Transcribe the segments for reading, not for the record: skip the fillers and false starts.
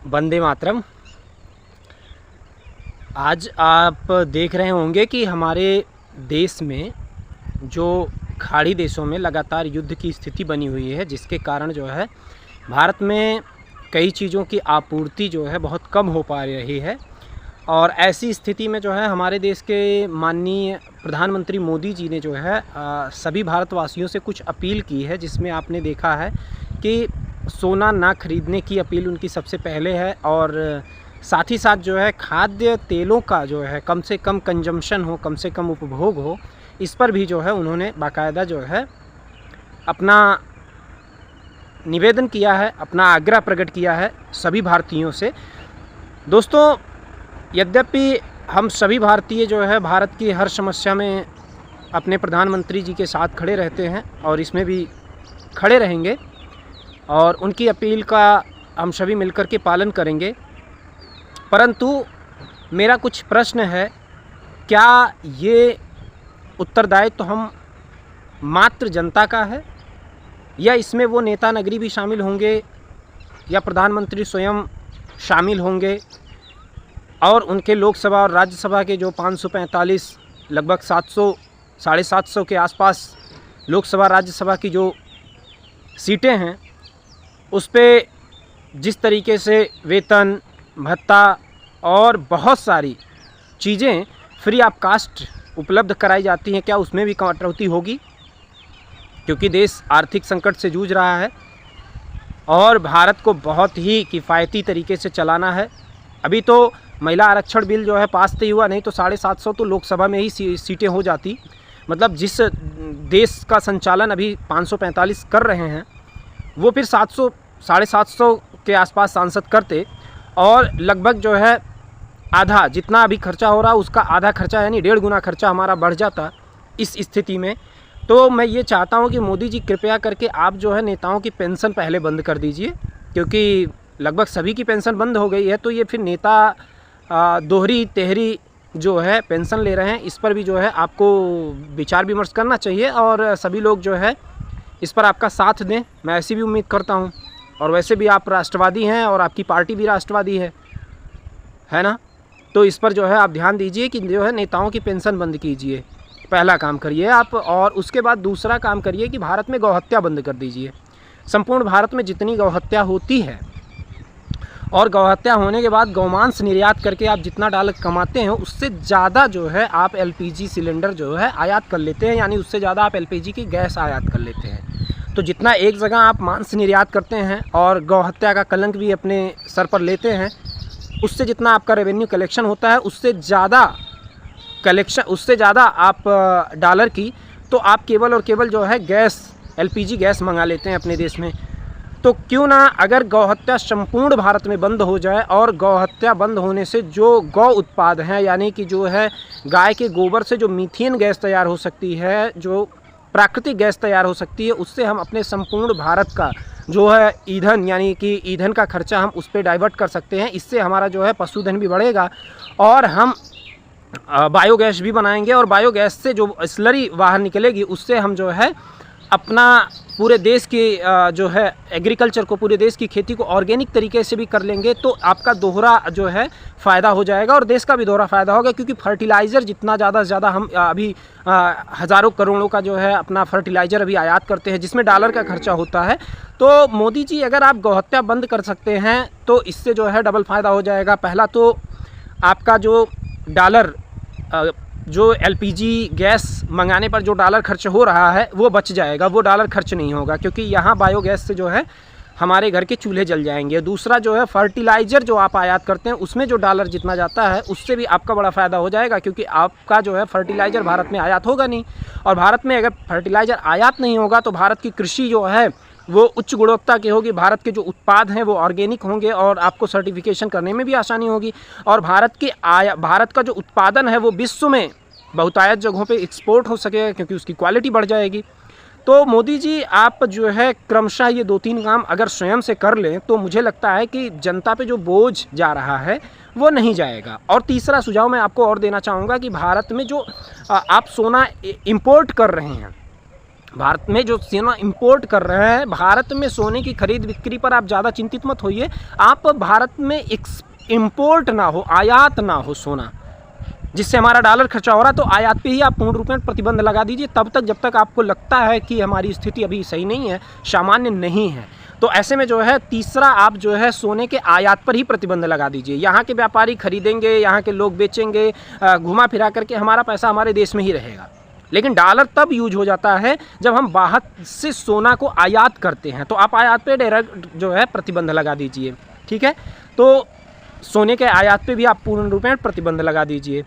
वंदे मातरम। आज आप देख रहे होंगे कि हमारे देश में जो खाड़ी देशों में लगातार युद्ध की स्थिति बनी हुई है, जिसके कारण जो है भारत में कई चीज़ों की आपूर्ति जो है बहुत कम हो पा रही है। और ऐसी स्थिति में जो है हमारे देश के माननीय प्रधानमंत्री मोदी जी ने जो है सभी भारतवासियों से कुछ अपील की है, जिसमें आपने देखा है कि सोना ना खरीदने की अपील उनकी सबसे पहले है। और साथ ही साथ जो है खाद्य तेलों का जो है कम से कम कंजम्पशन हो, कम से कम उपभोग हो, इस पर भी जो है उन्होंने बाकायदा जो है अपना निवेदन किया है, अपना आग्रह प्रकट किया है सभी भारतीयों से। दोस्तों, यद्यपि हम सभी भारतीय जो है भारत की हर समस्या में अपने प्रधानमंत्री जी के साथ खड़े रहते हैं और इसमें भी खड़े रहेंगे और उनकी अपील का हम सभी मिलकर के पालन करेंगे, परंतु मेरा कुछ प्रश्न है, क्या ये उत्तरदायित्व तो हम मात्र जनता का है या इसमें वो नेता नगरी भी शामिल होंगे या प्रधानमंत्री स्वयं शामिल होंगे और उनके लोकसभा और राज्यसभा के जो 545 लगभग 700 साढ़े 700 के आसपास लोकसभा राज्यसभा की जो सीटें हैं उस पे जिस तरीके से वेतन भत्ता और बहुत सारी चीज़ें फ्री ऑफ कास्ट उपलब्ध कराई जाती हैं, क्या उसमें भी कटौती होगी? क्योंकि देश आर्थिक संकट से जूझ रहा है और भारत को बहुत ही किफ़ायती तरीके से चलाना है। अभी तो महिला आरक्षण बिल जो है पास नहीं हुआ, नहीं तो 750 तो लोकसभा में ही सीटें हो जाती। मतलब जिस देश का संचालन अभी 545 कर रहे हैं वो फिर 700 साढ़े 700 के आसपास सांसद करते और लगभग जो है आधा जितना अभी खर्चा हो रहा उसका आधा खर्चा यानी 1.5 गुना खर्चा हमारा बढ़ जाता। इस स्थिति में तो मैं ये चाहता हूँ कि मोदी जी कृपया करके आप जो है नेताओं की पेंशन पहले बंद कर दीजिए, क्योंकि लगभग सभी की पेंशन बंद हो गई है। तो ये फिर नेता दोहरी तेहरी जो है पेंशन ले रहे हैं, इस पर भी जो है आपको विचार विमर्श करना चाहिए और सभी लोग जो है इस पर आपका साथ दें, मैं ऐसी भी उम्मीद करता हूँ। और वैसे भी आप राष्ट्रवादी हैं और आपकी पार्टी भी राष्ट्रवादी है ना? तो इस पर जो है आप ध्यान दीजिए कि जो है नेताओं की पेंशन बंद कीजिए, पहला काम करिए आप। और उसके बाद दूसरा काम करिए कि भारत में गौहत्या बंद कर दीजिए। संपूर्ण भारत में जितनी गौहत्या होती है और गौहत्या होने के बाद गौमांस निर्यात करके आप जितना डॉलर कमाते हैं उससे ज़्यादा जो है आप एलपीजी सिलेंडर जो है आयात कर लेते हैं, यानी उससे ज़्यादा आप एलपीजी की गैस आयात कर लेते हैं। तो जितना एक जगह आप मांस निर्यात करते हैं और गौहत्या का कलंक भी अपने सर पर लेते हैं, उससे जितना आपका रेवेन्यू कलेक्शन होता है उससे ज़्यादा आप डॉलर की तो आप केवल और केवल जो है गैस एलपीजी गैस मंगा लेते हैं अपने देश में। तो क्यों ना अगर गौहत्या संपूर्ण भारत में बंद हो जाए और गौहत्या बंद होने से जो गौ उत्पाद हैं, यानी कि जो है गाय के गोबर से जो मीथेन गैस तैयार हो सकती है, जो प्राकृतिक गैस तैयार हो सकती है, उससे हम अपने संपूर्ण भारत का जो है ईंधन यानी कि ईंधन का खर्चा हम उस पर डाइवर्ट कर सकते हैं। इससे हमारा जो है पशुधन भी बढ़ेगा और हम बायोगैस भी बनाएंगे और बायोगैस से जो स्लरी बाहर निकलेगी उससे हम जो है अपना पूरे देश की जो है एग्रीकल्चर को, पूरे देश की खेती को ऑर्गेनिक तरीके से भी कर लेंगे। तो आपका दोहरा जो है फ़ायदा हो जाएगा और देश का भी दोहरा फ़ायदा होगा, क्योंकि फर्टिलाइज़र जितना ज़्यादा से ज़्यादा हम अभी हज़ारों करोड़ों का जो है अपना फर्टिलाइज़र अभी आयात करते हैं, जिसमें डॉलर का खर्चा होता है। तो मोदी जी अगर आप गौहत्या बंद कर सकते हैं तो इससे जो है डबल फ़ायदा हो जाएगा। पहला तो आपका जो डॉलर जो एलपीजी गैस मंगाने पर जो डॉलर खर्च हो रहा है वो बच जाएगा, वो डॉलर खर्च नहीं होगा, क्योंकि यहाँ बायोगैस से जो है हमारे घर के चूल्हे जल जाएंगे। दूसरा जो है फर्टिलाइज़र जो आप आयात करते हैं उसमें जो डॉलर जितना जाता है उससे भी आपका बड़ा फ़ायदा हो जाएगा, क्योंकि आपका जो है फर्टिलाइज़र भारत में आयात होगा नहीं। और भारत में अगर फर्टिलाइज़र आयात नहीं होगा तो भारत की कृषि जो है वो उच्च गुणवत्ता की होगी, भारत के जो उत्पाद हैं वो ऑर्गेनिक होंगे और आपको सर्टिफिकेशन करने में भी आसानी होगी। और भारत का जो उत्पादन है वो विश्व में बहुतायत जगहों पे एक्सपोर्ट हो सकेगा, क्योंकि उसकी क्वालिटी बढ़ जाएगी। तो मोदी जी आप जो है क्रमशः ये 2-3 काम अगर स्वयं से कर लें तो मुझे लगता है कि जनता पे जो बोझ जा रहा है वो नहीं जाएगा। और तीसरा सुझाव मैं आपको और देना चाहूँगा कि भारत में जो आप सोना इंपोर्ट कर रहे हैं भारत में जो सोना इंपोर्ट कर रहे हैं, भारत में सोने की खरीद बिक्री पर आप ज़्यादा चिंतित मत होइए। आप भारत में इंपोर्ट ना हो, आयात ना हो सोना, जिससे हमारा डॉलर खर्चा हो रहा है, तो आयात पे ही आप पूर्ण रूप में प्रतिबंध लगा दीजिए तब तक जब तक आपको लगता है कि हमारी स्थिति अभी सही नहीं है, सामान्य नहीं है। तो ऐसे में जो है तीसरा आप जो है सोने के आयात पर ही प्रतिबंध लगा दीजिए। यहाँ के व्यापारी खरीदेंगे, यहाँ के लोग बेचेंगे, घुमा फिरा करके हमारा पैसा हमारे देश में ही रहेगा। लेकिन डॉलर तब यूज हो जाता है जब हम बाहर से सोना को आयात करते हैं, तो आप आयात पे डायरेक्ट जो है प्रतिबंध लगा दीजिए, ठीक है। तो सोने के आयात पे भी आप पूर्ण रूप में प्रतिबंध लगा दीजिए।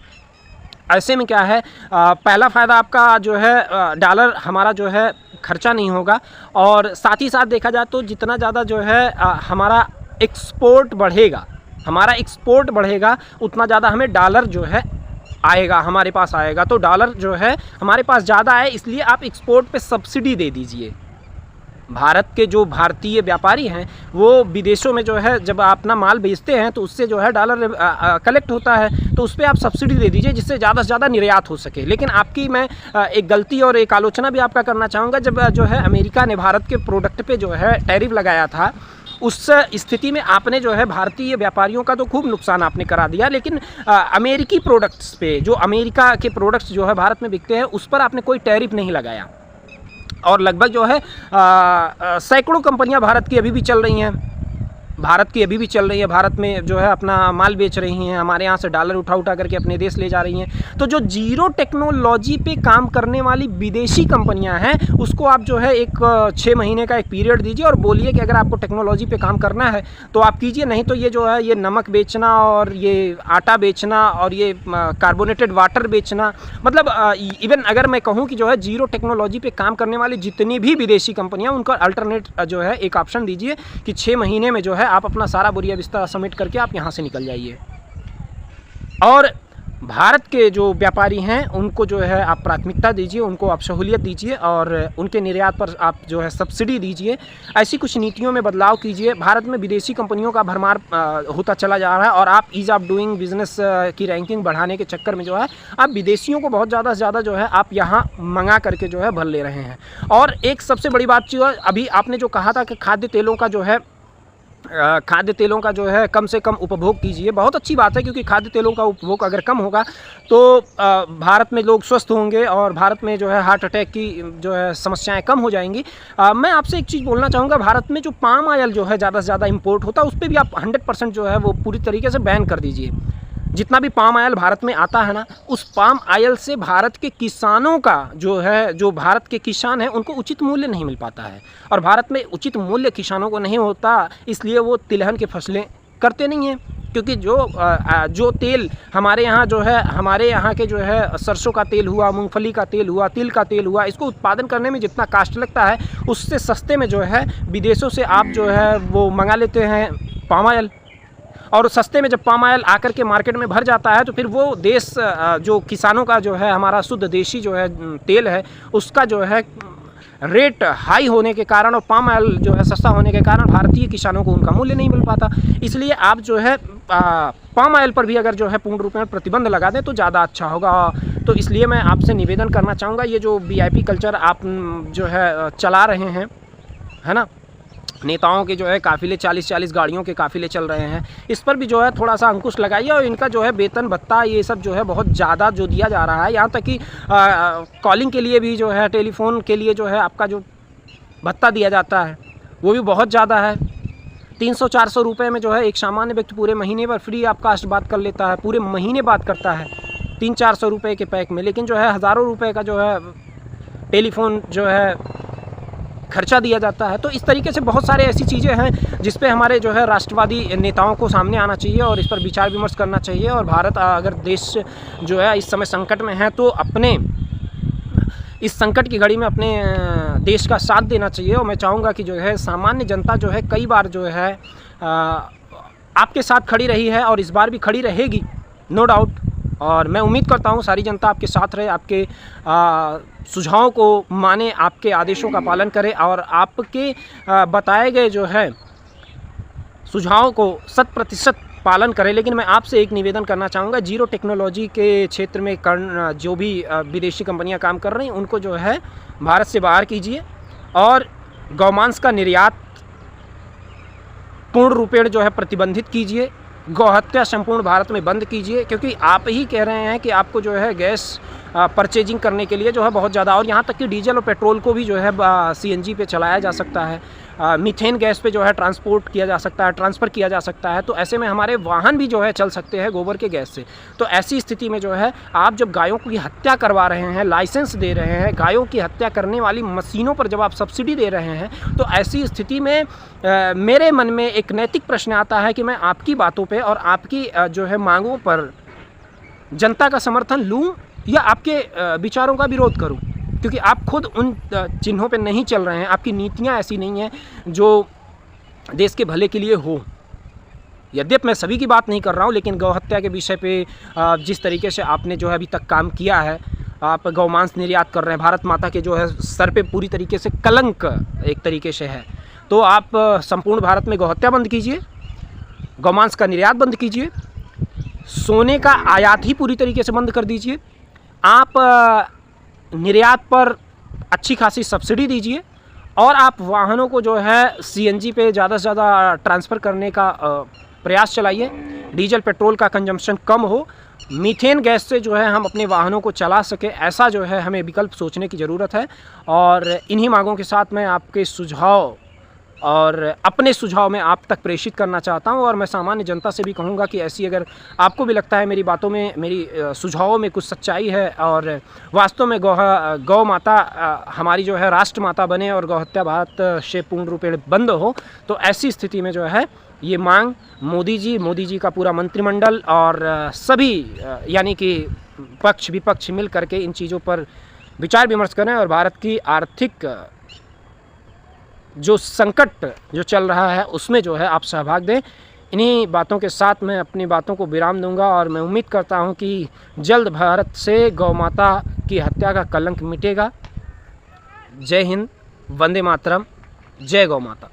ऐसे में क्या है, पहला फ़ायदा आपका जो है डॉलर हमारा जो है खर्चा नहीं होगा, और साथ ही साथ देखा जाए तो जितना ज़्यादा जो है हमारा एक्सपोर्ट बढ़ेगा उतना ज़्यादा हमें डॉलर जो है आएगा, हमारे पास आएगा। तो डॉलर जो है हमारे पास ज़्यादा आए, इसलिए आप एक्सपोर्ट पे सब्सिडी दे दीजिए। भारत के जो भारतीय व्यापारी हैं वो विदेशों में जो है जब अपना माल बेचते हैं तो उससे जो है डॉलर कलेक्ट होता है, तो उस पर आप सब्सिडी दे दीजिए जिससे ज़्यादा से ज़्यादा निर्यात हो सके। लेकिन आपकी मैं एक गलती और एक आलोचना भी आपका करना चाहूँगा। जब जो है अमेरिका ने भारत के प्रोडक्ट पे जो है टैरिफ लगाया था, उस स्थिति में आपने जो है भारतीय व्यापारियों का तो खूब नुकसान आपने करा दिया, लेकिन अमेरिकी प्रोडक्ट्स पे, जो अमेरिका के प्रोडक्ट्स जो है भारत में बिकते हैं, उस पर आपने कोई टैरिफ नहीं लगाया। और लगभग जो है सैकड़ों कंपनियां भारत की अभी भी चल रही हैं, भारत में जो है अपना माल बेच रही हैं, हमारे यहाँ से डॉलर उठा करके अपने देश ले जा रही हैं। तो जो जीरो टेक्नोलॉजी पे काम करने वाली विदेशी कंपनियां हैं, उसको आप जो है एक 6 महीने का एक पीरियड दीजिए और बोलिए कि अगर आपको टेक्नोलॉजी पे काम करना है तो आप कीजिए, नहीं तो ये जो है ये नमक बेचना और ये आटा बेचना और ये कार्बोनेटेड वाटर बेचना, मतलब इवन अगर मैं कहूँ कि जो है जीरो टेक्नोलॉजी पे काम करने वाली जितनी भी विदेशी कंपनियाँ, उनका अल्टरनेट जो है एक ऑप्शन दीजिए कि 6 महीने में जो है आप अपना सारा बोरिया बिस्तर समेट करके आप यहाँ से निकल जाइए। और भारत के जो व्यापारी हैं उनको जो है आप प्राथमिकता दीजिए, उनको आप सहूलियत दीजिए और उनके निर्यात पर आप जो है सब्सिडी दीजिए। ऐसी कुछ नीतियों में बदलाव कीजिए। भारत में विदेशी कंपनियों का भरमार होता चला जा रहा है और आप ईज़ ऑफ डूइंग बिजनेस की रैंकिंग बढ़ाने के चक्कर में जो है आप विदेशियों को बहुत ज़्यादा से ज़्यादा जो है आप यहाँ मंगा करके जो है भर ले रहे हैं। और एक सबसे बड़ी बात जो है, अभी आपने जो कहा था कि खाद्य तेलों का जो है कम से कम उपभोग कीजिए, बहुत अच्छी बात है, क्योंकि खाद्य तेलों का उपभोग अगर कम होगा तो भारत में लोग स्वस्थ होंगे और भारत में जो है हार्ट अटैक की जो है समस्याएं कम हो जाएंगी। मैं आपसे एक चीज़ बोलना चाहूँगा, भारत में जो पाम ऑयल जो है ज़्यादा से ज़्यादा इंपोर्ट होता है, उस पर भी आप 100% जो है वो पूरी तरीके से बैन कर दीजिए। जितना भी पाम ऑयल भारत में आता है ना, उस पाम ऑयल से भारत के किसानों का जो है, जो भारत के किसान हैं उनको उचित मूल्य नहीं मिल पाता है, और भारत में उचित मूल्य किसानों को नहीं होता, इसलिए वो तिलहन की फसलें करते नहीं हैं। क्योंकि जो तेल हमारे यहाँ जो है, हमारे यहाँ के जो है सरसों का तेल हुआ, मूंगफली का तेल हुआ, तिल का तेल हुआ, इसको उत्पादन करने में जितना कास्ट लगता है उससे सस्ते में जो है विदेशों से आप जो है वो मंगा लेते हैं पाम ऑयल। और सस्ते में जब पाम ऑयल आकर के मार्केट में भर जाता है तो फिर वो देश जो किसानों का जो है हमारा शुद्ध देशी जो है तेल है, उसका जो है रेट हाई होने के कारण और पाम ऑयल जो है सस्ता होने के कारण भारतीय किसानों को उनका मूल्य नहीं मिल पाता। इसलिए आप जो है पाम ऑयल पर भी अगर जो है पूर्ण रूप में प्रतिबंध लगा दें तो ज़्यादा अच्छा होगा। तो इसलिए मैं आपसे निवेदन करना चाहूँगा, ये जो वीआईपी कल्चर आप जो है चला रहे हैं, है ना, नेताओं के जो है काफ़िले 40-40 गाड़ियों के काफ़िले चल रहे हैं, इस पर भी जो है थोड़ा सा अंकुश लगाइए। और इनका जो है वेतन भत्ता ये सब जो है बहुत ज़्यादा जो दिया जा रहा है, यहाँ तक कि कॉलिंग के लिए भी जो है, टेलीफोन के लिए जो है आपका जो भत्ता दिया जाता है वो भी बहुत ज़्यादा है। 300-400 रुपये में जो है एक सामान्य व्यक्ति पूरे महीने पर फ्री आपकास्ट बात कर लेता है, पूरे महीने बात करता है 300-400 रुपये के पैक में। लेकिन जो है हज़ारों रुपये का जो है टेलीफोन जो है खर्चा दिया जाता है। तो इस तरीके से बहुत सारे ऐसी चीज़ें हैं जिस पे हमारे जो है राष्ट्रवादी नेताओं को सामने आना चाहिए और इस पर विचार विमर्श करना चाहिए। और भारत अगर देश जो है इस समय संकट में है तो अपने इस संकट की घड़ी में अपने देश का साथ देना चाहिए। और मैं चाहूँगा कि जो है सामान्य जनता जो है कई बार जो है आपके साथ खड़ी रही है और इस बार भी खड़ी रहेगी, नो डाउट। और मैं उम्मीद करता हूँ सारी जनता आपके साथ रहे, आपके सुझावों को माने, आपके आदेशों का पालन करे और आपके बताए गए जो है सुझावों को 100% पालन करें। लेकिन मैं आपसे एक निवेदन करना चाहूँगा, जीरो टेक्नोलॉजी के क्षेत्र में जो भी विदेशी कंपनियां काम कर रही हैं उनको जो है भारत से बाहर कीजिए और गौमांस का निर्यात पूर्ण रूपेण जो है प्रतिबंधित कीजिए। गौहत्या संपूर्ण भारत में बंद कीजिए, क्योंकि आप ही कह रहे हैं कि आपको जो है गैस परचेजिंग करने के लिए जो है बहुत ज़्यादा, और यहाँ तक कि डीजल और पेट्रोल को भी जो है सीएनजी पे चलाया जा सकता है, मीथेन गैस पे जो है ट्रांसपोर्ट किया जा सकता है, ट्रांसफ़र किया जा सकता है। तो ऐसे में हमारे वाहन भी जो है चल सकते हैं गोबर के गैस से। तो ऐसी स्थिति में जो है आप जब गायों की हत्या करवा रहे हैं, लाइसेंस दे रहे हैं, गायों की हत्या करने वाली मशीनों पर जब आप सब्सिडी दे रहे हैं, तो ऐसी स्थिति में मेरे मन में एक नैतिक प्रश्न आता है कि मैं आपकी बातों पर और आपकी जो है मांगों पर जनता का समर्थन लूँ या आपके विचारों का विरोध करूं, क्योंकि आप खुद उन चिन्हों पे नहीं चल रहे हैं। आपकी नीतियां ऐसी नहीं हैं जो देश के भले के लिए हो। यद्यपि मैं सभी की बात नहीं कर रहा हूं, लेकिन गौहत्या के विषय पे जिस तरीके से आपने जो है अभी तक काम किया है, आप गौमांस निर्यात कर रहे हैं, भारत माता के जो है सर पे पूरी तरीके से कलंक एक तरीके से है। तो आप संपूर्ण भारत में गौहत्या बंद कीजिए, गौमांस का निर्यात बंद कीजिए, सोने का आयात ही पूरी तरीके से बंद कर दीजिए, आप निर्यात पर अच्छी खासी सब्सिडी दीजिए और आप वाहनों को जो है सीएनजी पे ज़्यादा से ज़्यादा ट्रांसफ़र करने का प्रयास चलाइए। डीजल पेट्रोल का कंजम्पशन कम हो, मीथेन गैस से जो है हम अपने वाहनों को चला सकें, ऐसा जो है हमें विकल्प सोचने की ज़रूरत है। और इन्हीं मांगों के साथ मैं आपके सुझाव और अपने सुझाव में आप तक प्रेषित करना चाहता हूं। और मैं सामान्य जनता से भी कहूंगा कि ऐसी अगर आपको भी लगता है मेरी बातों में, मेरी सुझावों में कुछ सच्चाई है और वास्तव में गौ माता हमारी जो है राष्ट्र माता बने और गौहत्या भारत से पूर्ण रूपेण बंद हो, तो ऐसी स्थिति में जो है ये मांग मोदी जी का पूरा मंत्रिमंडल और सभी यानी कि पक्ष विपक्ष मिल करके इन चीज़ों पर विचार विमर्श करें और भारत की आर्थिक जो संकट जो चल रहा है उसमें जो है आप सहभाग दें। इन्हीं बातों के साथ मैं अपनी बातों को विराम दूंगा और मैं उम्मीद करता हूं कि जल्द भारत से गौ माता की हत्या का कलंक मिटेगा। जय हिंद, वंदे मातरम, जय गौ माता।